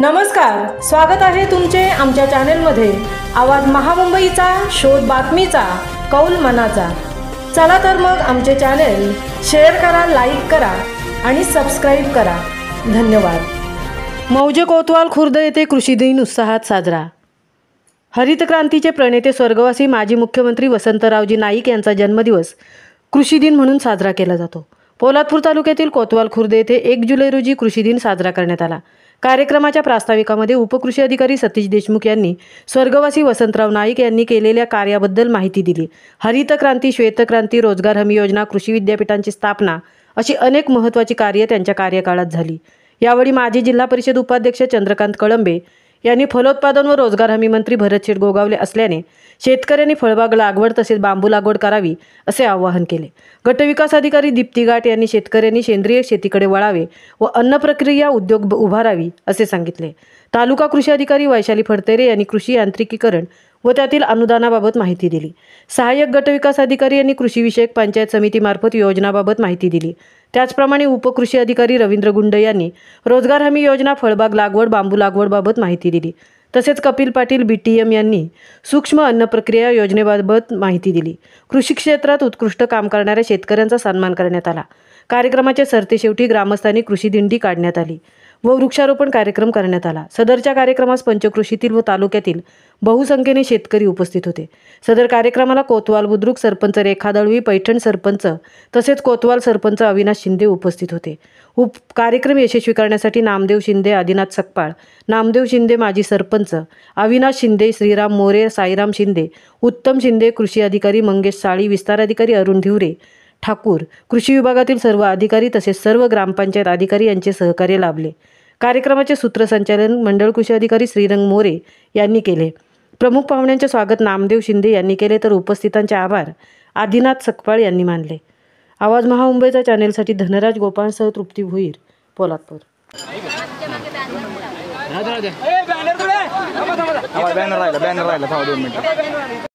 नमस्कार, स्वागत आहे तुमचे आमच्या चॅनलमध्ये। आवाज महामुंबईचा, शोध बातमीचा, कौल मनाचा। चला तर मग आमचे चॅनल शेअर करा, लाईक करा आणि सबस्क्राइब करा। धन्यवाद। मौजे कोतवाल खुर्द येथे कृषी दिन उत्साहात साजरा। हरित क्रांतीचे प्रणेते स्वर्गवासी माजी मुख्यमंत्री वसंतरावजी नाईक यांचा जन्मदिवस कृषी दिन म्हणून साजरा केला जातो। पोलादपूर तालुक्यातील कोतवाल खुर्द येथे 1 जुलै रोजी कृषी दिन साजरा करण्यात आला। कार्यक्रमाच्या प्रास्ताविकामध्ये उपकृषी अधिकारी सतीश देशमुख यांनी स्वर्गवासी वसंतराव नाईक यांनी केलेल्या कार्याबद्दल माहिती दिली। हरित क्रांती, श्वेत क्रांती, रोजगार हमी योजना, कृषी विद्यापीठांची स्थापना अशी अनेक महत्त्वाची कार्ये त्यांच्या कार्यकाळात झाली। यावेळी माजी जिल्हा परिषद उपाध्यक्ष चंद्रकांत कळंबे यांनी फलोत्पादन व रोजगार हमी मंत्री भरतशेठ गोगावले असल्याने शेतकऱ्यांनी फळबाग लागवड तसेच बांबू लागवड करावी असे आवाहन केले। गटविकास अधिकारी दीप्ती गाठ यांनी शेतकऱ्यांनी सेंद्रिय शेतीकडे वळावे व अन्न प्रक्रिया उद्योग उभारावी असे सांगितले। तालुका कृषी अधिकारी वैशाली फडतेरे यांनी कृषी यांत्रिकीकरण व त्यातील अनुदानाबाबत माहिती दिली। सहाय्यक गटविकास अधिकारी यांनी कृषी विषयक पंचायत समितीमार्फत योजनाबाबत माहिती दिली। त्याचप्रमाणे उपकृषी अधिकारी रवींद्र गुंड यांनी रोजगार हमी योजना, फळबाग लागवड, बांबू लागवडबाबत माहिती दिली। तसेच कपिल पाटील BTM यांनी सूक्ष्म अन्न प्रक्रिया योजनेबाबत माहिती दिली। कृषी क्षेत्रात उत्कृष्ट काम करणाऱ्या शेतकऱ्यांचा सन्मान करण्यात आला। कार्यक्रमाच्या सरतेशेवटी ग्रामस्थांनी कृषी दिंडी काढण्यात आली व वृक्षारोपण कार्यक्रम करण्यात आला। सदरच्या कार्यक्रमास पंचकृषीतील व तालुक्यातील बहुसंख्येने शेतकरी उपस्थित होते। सदर कार्यक्रमाला कोतवाल बुद्रुक सरपंच रेखा दळवी, पैठण सरपंच तसेच कोतवाल सरपंच अविनाश शिंदे उपस्थित होते। कार्यक्रम यशस्वी करण्यासाठी नामदेव शिंदे, आदिनाथ सकपाळ, नामदेव शिंदे माजी सरपंच, अविनाश शिंदे, श्रीराम मोरे, साईराम शिंदे, उत्तम शिंदे, कृषी अधिकारी मंगेश साळी, विस्तार अधिकारी अरुण धिवरे ठाकूर, कृषी विभागातील सर्व अधिकारी तसेच सर्व ग्रामपंचायत अधिकारी यांचे सहकार्य लाभले। कार्यक्रमाचे सूत्रसंचालन मंडळ कृषी अधिकारी श्रीरंग मोरे यांनी केले। प्रमुख पाहुण्यांचे स्वागत नामदेव शिंदे यांनी केले तर उपस्थितांचे आभार आदिनाथ सकपाळ यांनी मानले। आवाज महामुंबईचा चॅनेलसाठी धनराज गोपाळसह तृप्ती भोईर, पोलादपूर। बॅनर राहिला 2 मिनिटं।